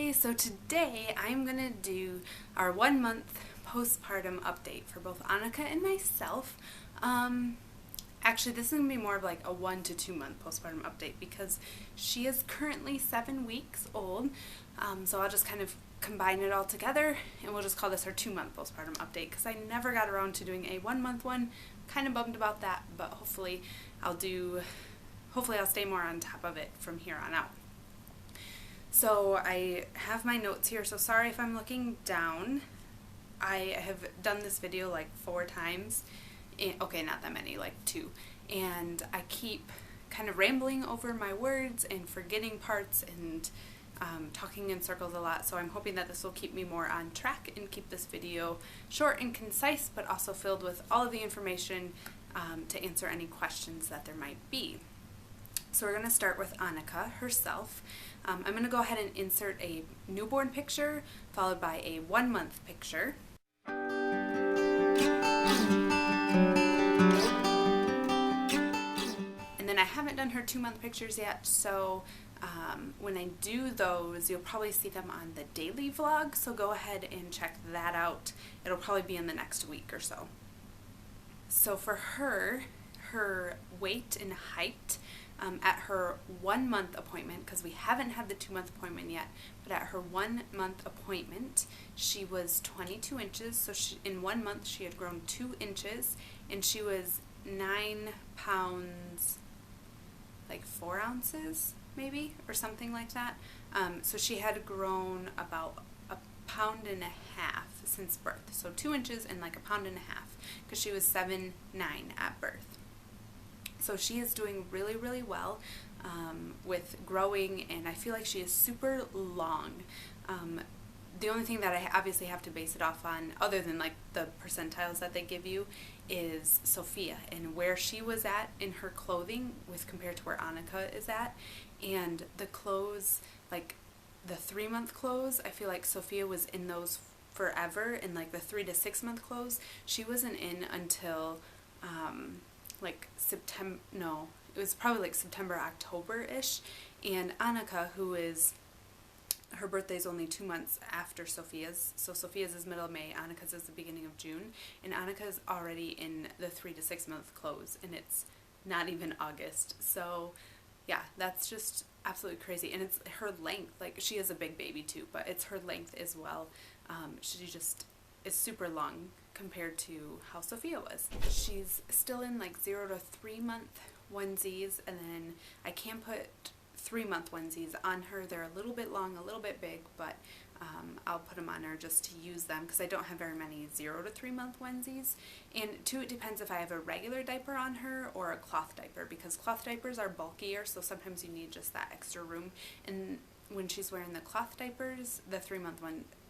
Hi, so today I'm going to do our 1 month postpartum update for both Annika and myself. Actually, this is going to be more of like a 1 to 2 month postpartum update because she is currently 7 weeks old. So I'll just kind of combine it all together and we'll just call this our 2 month postpartum update because I never got around to doing a 1 month one. Kind of bummed about that, but hopefully I'll stay more on top of it from here on out. So I have my notes here, so sorry if I'm looking down. I have done this video like 4 times. Okay, not that many, like 2. And I keep kind of rambling over my words and forgetting parts and talking in circles a lot. So I'm hoping that this will keep me more on track and keep this video short and concise, but also filled with all of the information to answer any questions that there might be. So we're going to start with Annika herself. I'm going to go ahead and insert a newborn picture followed by a 1 month picture. And then I haven't done her 2 month pictures yet, so when I do those, you'll probably see them on the daily vlog, so go ahead and check that out. It'll probably be in the next week or so. So for her weight and height, at her 1 month appointment, because we haven't had the 2 month appointment yet, but at her 1 month appointment, she was 22 inches. So in 1 month, she had grown 2 inches, and she was 9 pounds, like 4 ounces, maybe, or something like that. So she had grown about 1.5 pounds since birth. So 2 inches and like 1.5 pounds, because she was 7'9" at birth. So she is doing really, really well with growing, and I feel like she is super long. The only thing that I obviously have to base it off on, other than like the percentiles that they give you, is Sophia and where she was at in her clothing with compared to where Annika is at. And the clothes, like the 3 month clothes, I feel like Sophia was in those forever, and like the 3 to 6 month clothes, she wasn't in until like September, no, it was probably like September, October-ish. And Annika, her birthday's only 2 months after Sophia's, so Sophia's is middle of May, Annika's is the beginning of June, and Annika's already in the 3 to 6 month clothes, and it's not even August. So yeah, that's just absolutely crazy. And it's her length, like she is a big baby too, but it's her length as well. She just is super long compared to how Sophia was. She's still in like 0 to 3 month onesies, and then I can put 3 month onesies on her. They're a little bit long, a little bit big, but I'll put them on her just to use them because I don't have very many 0 to 3 month onesies. And two, it depends if I have a regular diaper on her or a cloth diaper, because cloth diapers are bulkier, so sometimes you need just that extra room. And when she's wearing the cloth diapers, the 3 month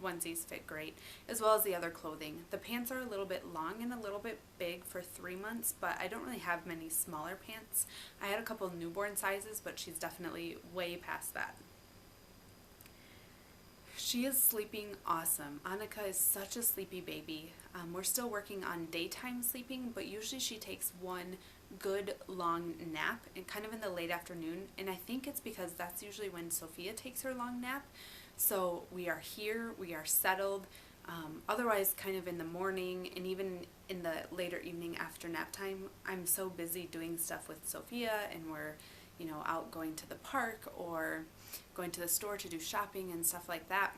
onesies fit great, as well as the other clothing. The pants are a little bit long and a little bit big for 3 months, but I don't really have many smaller pants. I had a couple newborn sizes, but she's definitely way past that. She is sleeping awesome. Annika is such a sleepy baby. We're still working on daytime sleeping, but usually she takes one good long nap, and kind of in the late afternoon, and I think it's because that's usually when Sophia takes her long nap. So we are here, we are settled. Otherwise, kind of in the morning and even in the later evening after nap time, I'm so busy doing stuff with Sophia, and we're, out going to the park or going to the store to do shopping and stuff like that,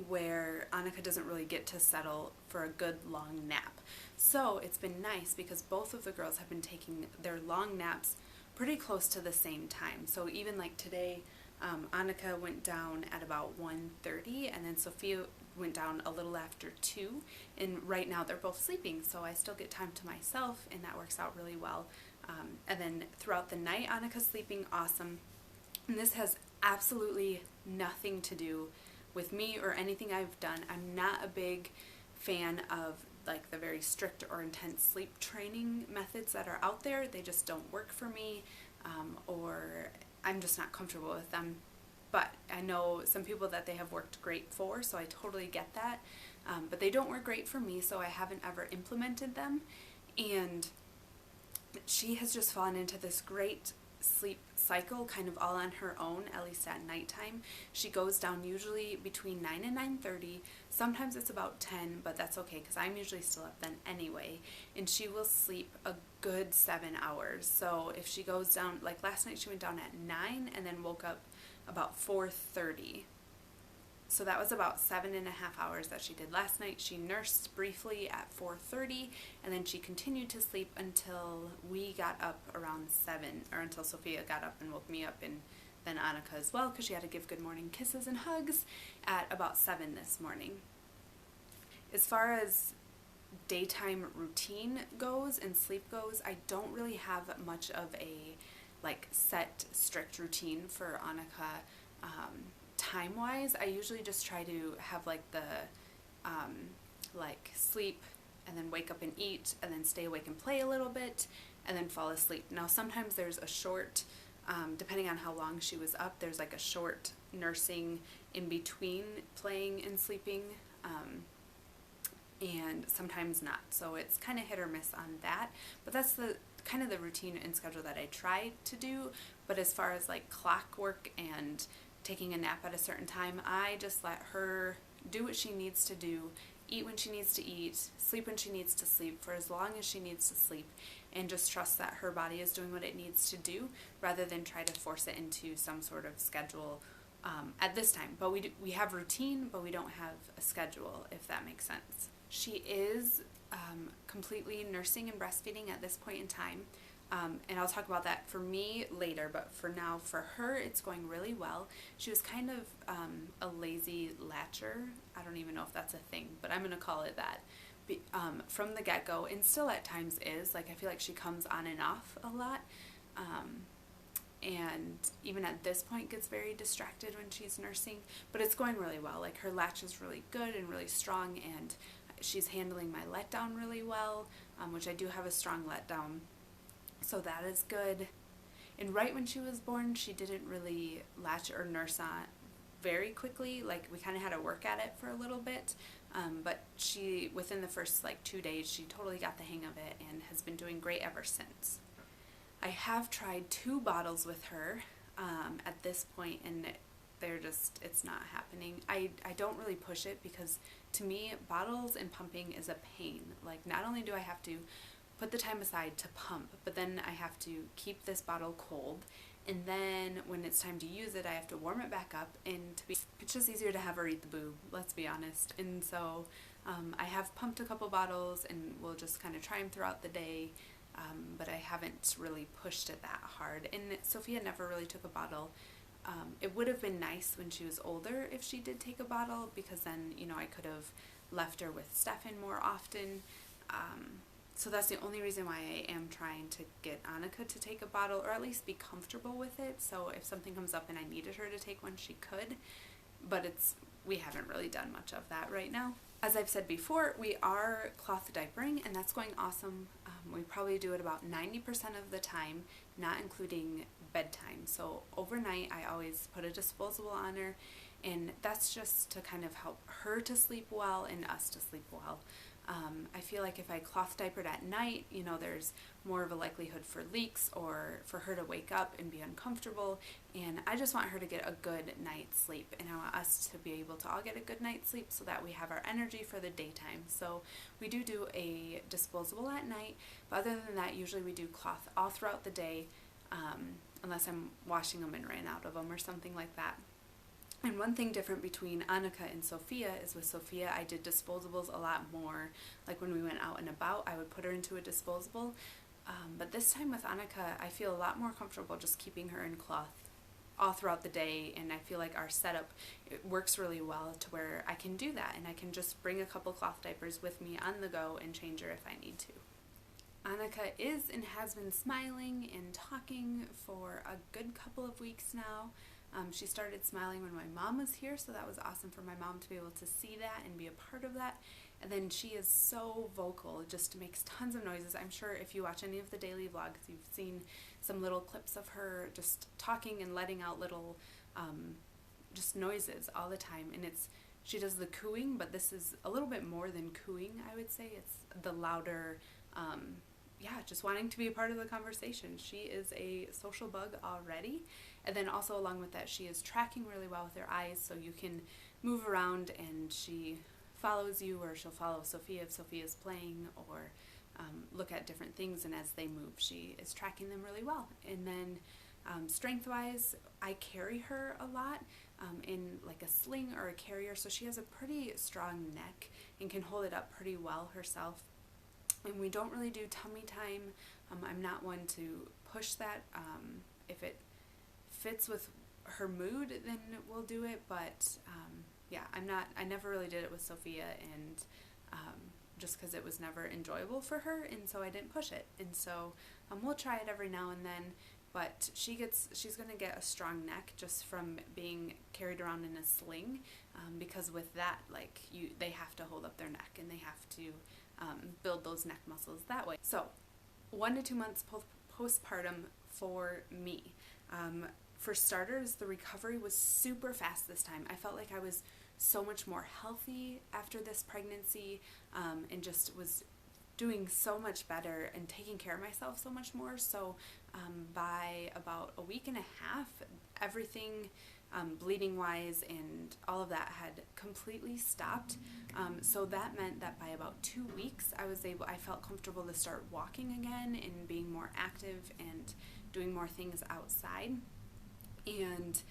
where Annika doesn't really get to settle for a good long nap. So it's been nice because both of the girls have been taking their long naps pretty close to the same time. So even like today, Annika went down at about 1:30, and then Sophia went down a little after 2, and right now they're both sleeping, so I still get time to myself, and that works out really well. And then throughout the night, Annika's sleeping awesome, and this has absolutely nothing to do with me or anything I've done. I'm not a big fan of like the very strict or intense sleep training methods that are out there. They just don't work for me, or I'm just not comfortable with them. But I know some people that they have worked great for, so I totally get that. But they don't work great for me, so I haven't ever implemented them. And she has just fallen into this great sleep cycle kind of all on her own, at least at nighttime. She goes down usually between 9 and 9:30. Sometimes it's about 10, but that's okay because I'm usually still up then anyway. And she will sleep a good 7 hours. So if she goes down, like last night she went down at 9 and then woke up about 4:30. So that was about 7.5 hours that she did last night. She nursed briefly at 4:30, and then she continued to sleep until we got up around 7, or until Sophia got up and woke me up, and then Annika as well, because she had to give good morning kisses and hugs at about 7 this morning. As far as daytime routine goes and sleep goes, I don't really have much of a like set strict routine for Annika. Time-wise, I usually just try to have like the like sleep and then wake up and eat and then stay awake and play a little bit and then fall asleep. Now sometimes there's a short, depending on how long she was up, there's like a short nursing in between playing and sleeping, and sometimes not. So it's kind of hit or miss on that, but that's the kind of the routine and schedule that I try to do. But as far as like clockwork and taking a nap at a certain time, I just let her do what she needs to do, eat when she needs to eat, sleep when she needs to sleep for as long as she needs to sleep, and just trust that her body is doing what it needs to do rather than try to force it into some sort of schedule at this time. But we have routine, but we don't have a schedule, if that makes sense. She is completely nursing and breastfeeding at this point in time. And I'll talk about that for me later, but for now, for her, it's going really well. She was kind of a lazy latcher. I don't even know if that's a thing, but I'm going to call it that. From the get-go, and still at times is. Like, I feel like she comes on and off a lot. And even at this point gets very distracted when she's nursing, but it's going really well. Like, her latch is really good and really strong, and she's handling my letdown really well, which I do have a strong letdown. So that is good. And right when she was born, she didn't really latch or nurse on very quickly. Like, we kind of had to work at it for a little bit. But she, within the first like 2 days, she totally got the hang of it and has been doing great ever since. I have tried 2 bottles with her at this point, and it's not happening. I don't really push it because to me, bottles and pumping is a pain. Like, not only do I have to put the time aside to pump, but then I have to keep this bottle cold, and then when it's time to use it, I have to warm it back up, and it's just easier to have her eat the boob, let's be honest. And so I have pumped a couple bottles, and we'll just kind of try them throughout the day, but I haven't really pushed it that hard. And Sophia never really took a bottle. It would have been nice when she was older if she did take a bottle, because then, you know, I could have left her with Stefan more often. So that's the only reason why I am trying to get Annika to take a bottle, or at least be comfortable with it. So if something comes up and I needed her to take one, she could. But we haven't really done much of that right now. As I've said before, we are cloth diapering, and that's going awesome. We probably do it about 90% of the time, not including bedtime. So overnight, I always put a disposable on her, and that's just to kind of help her to sleep well and us to sleep well. I feel like if I cloth diapered at night, you know, there's more of a likelihood for leaks or for her to wake up and be uncomfortable, and I just want her to get a good night's sleep, and I want us to be able to all get a good night's sleep so that we have our energy for the daytime. So we do a disposable at night, but other than that, usually we do cloth all throughout the day, unless I'm washing them and ran out of them or something like that. And one thing different between Annika and Sophia is with Sophia, I did disposables a lot more. Like when we went out and about, I would put her into a disposable. But this time with Annika, I feel a lot more comfortable just keeping her in cloth all throughout the day. And I feel like our setup, it works really well to where I can do that. And I can just bring a couple cloth diapers with me on the go and change her if I need to. Annika is and has been smiling and talking for a good couple of weeks now. She started smiling when my mom was here, so that was awesome for my mom to be able to see that and be a part of that. And then she is so vocal, just makes tons of noises. I'm sure if you watch any of the daily vlogs, you've seen some little clips of her just talking and letting out little just noises all the time. And she does the cooing, but this is a little bit more than cooing, I would say. It's the louder yeah, just wanting to be a part of the conversation. She is a social bug already. And then also along with that, she is tracking really well with her eyes, so you can move around and she follows you, or she'll follow Sophia if Sophia's playing, or look at different things, and as they move, she is tracking them really well. And then strength-wise, I carry her a lot in like a sling or a carrier, so she has a pretty strong neck and can hold it up pretty well herself. And we don't really do tummy time. I'm not one to push that. If it fits with her mood, then we'll do it, but yeah, I never really did it with Sophia, and just because it was never enjoyable for her, and so I didn't push it. And so we'll try it every now and then, but she's going to get a strong neck just from being carried around in a sling, because with that, like, they have to hold up their neck, and they have to build those neck muscles that way. So 1 to 2 months postpartum for me. For starters, the recovery was super fast this time. I felt like I was so much more healthy after this pregnancy, and just was doing so much better and taking care of myself so much more. So by about a week and a half, everything bleeding wise and all of that had completely stopped. So that meant that by about 2 weeks, I felt comfortable to start walking again and being more active and doing more things outside. And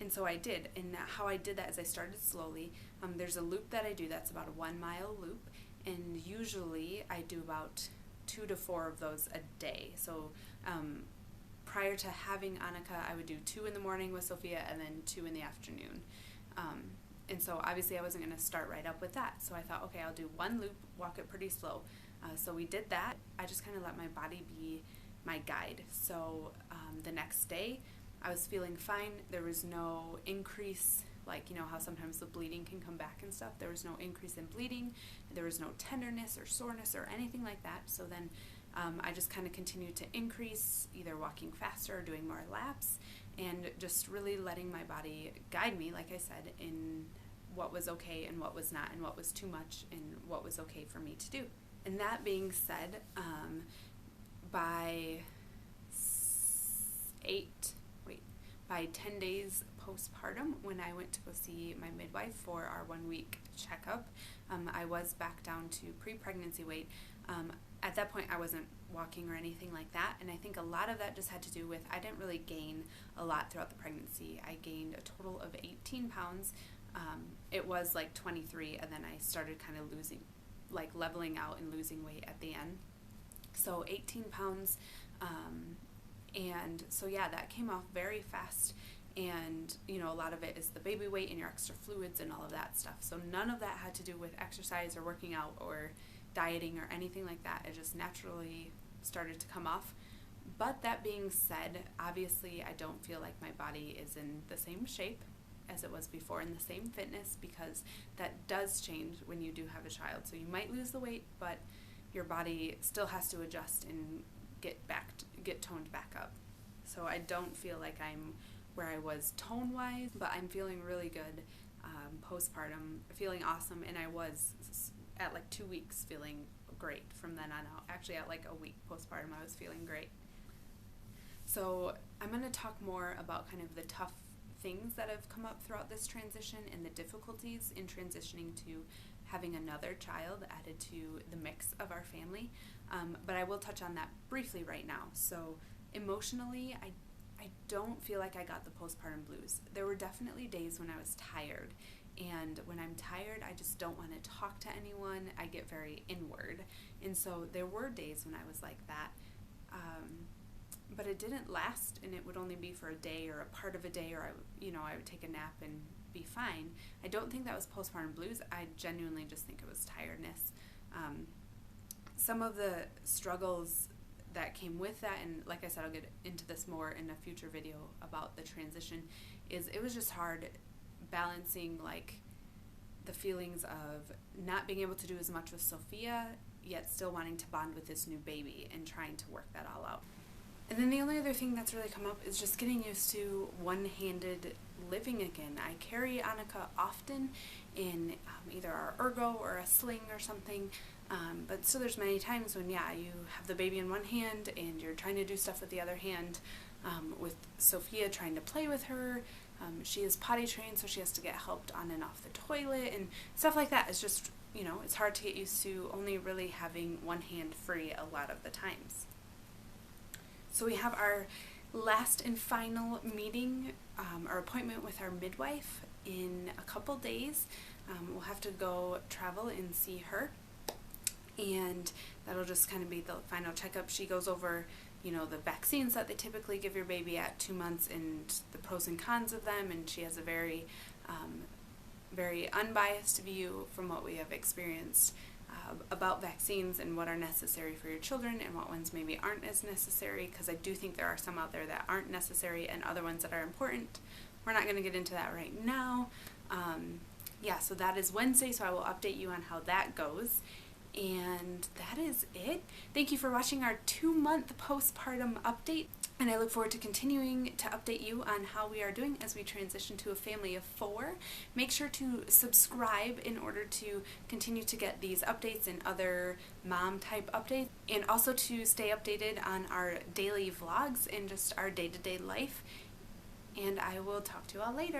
so I did, and how I did that is I started slowly. There's a loop that I do that's about a 1 mile loop, and usually I do about 2 to 4 of those a day. So prior to having Annika, I would do 2 in the morning with Sophia and then 2 in the afternoon. And so obviously I wasn't going to start right up with that. So I thought, okay, I'll do 1 loop, walk it pretty slow. So we did that. I just kind of let my body be my guide. So the next day I was feeling fine. There was no increase, like, you know how sometimes the bleeding can come back and stuff. There was no increase in bleeding. There was no tenderness or soreness or anything like that. So then I just kind of continued to increase, either walking faster or doing more laps, and just really letting my body guide me, like I said, in what was okay and what was not, and what was too much and what was okay for me to do. And that being said, by 10 days postpartum, when I went to go see my midwife for our 1-week checkup, I was back down to pre-pregnancy weight. At that point, I wasn't walking or anything like that, and I think a lot of that just had to do with I didn't really gain a lot throughout the pregnancy. I gained a total of 18 pounds. It was like 23, and then I started kind of losing, like leveling out and losing weight at the end. So 18 pounds, and so yeah, that came off very fast. And you know, a lot of it is the baby weight and your extra fluids and all of that stuff. So none of that had to do with exercise or working out or dieting or anything like that. It just naturally started to come off. But that being said, obviously I don't feel like my body is in the same shape as it was before, in the same fitness, because that does change when you do have a child. So you might lose the weight, but your body still has to adjust and get toned back up. So I don't feel like I'm where I was tone-wise, but I'm feeling really good postpartum, feeling awesome, and I was at like 2 weeks feeling great from then on out. Actually, at like a week postpartum, I was feeling great. So I'm going to talk more about kind of the tough things that have come up throughout this transition and the difficulties in transitioning to having another child added to the mix of our family. But I will touch on that briefly right now. So emotionally, I don't feel like I got the postpartum blues. There were definitely days when I was tired, and when I'm tired, I just don't want to talk to anyone. I get very inward, and so there were days when I was like that, but it didn't last, and it would only be for a day or a part of a day, or I would take a nap and be fine. I don't think that was postpartum blues. I genuinely just think it was tiredness. Some of the struggles that came with that, and like I said, I'll get into this more in a future video about the transition, is it was just hard balancing like the feelings of not being able to do as much with Sophia, yet still wanting to bond with this new baby and trying to work that all out. And then the only other thing that's really come up is just getting used to one-handed living again. I carry Annika often in either our ergo or a sling or something, but still there's many times when, yeah, you have the baby in one hand and you're trying to do stuff with the other hand. With Sophia, trying to play with her. She is potty trained, so she has to get helped on and off the toilet and stuff like that. It's just, you know, it's hard to get used to only really having one hand free a lot of the times. So we have our last and final meeting, our appointment with our midwife in a couple days. We'll have to go travel and see her, and that'll just kind of be the final checkup. She goes over, you know, the vaccines that they typically give your baby at 2 months and the pros and cons of them, and she has a very unbiased view from what we have experienced about vaccines and what are necessary for your children and what ones maybe aren't as necessary, because I do think there are some out there that aren't necessary and other ones that are important. We're not going to get into that right now. Yeah, so that is Wednesday, so I will update you on how that goes. And that is it. Thank you for watching our 2-month postpartum update, and I look forward to continuing to update you on how we are doing as we transition to a family of 4. Make sure to subscribe in order to continue to get these updates and other mom type updates, and also to stay updated on our daily vlogs and just our day-to-day life. And I will talk to you all later.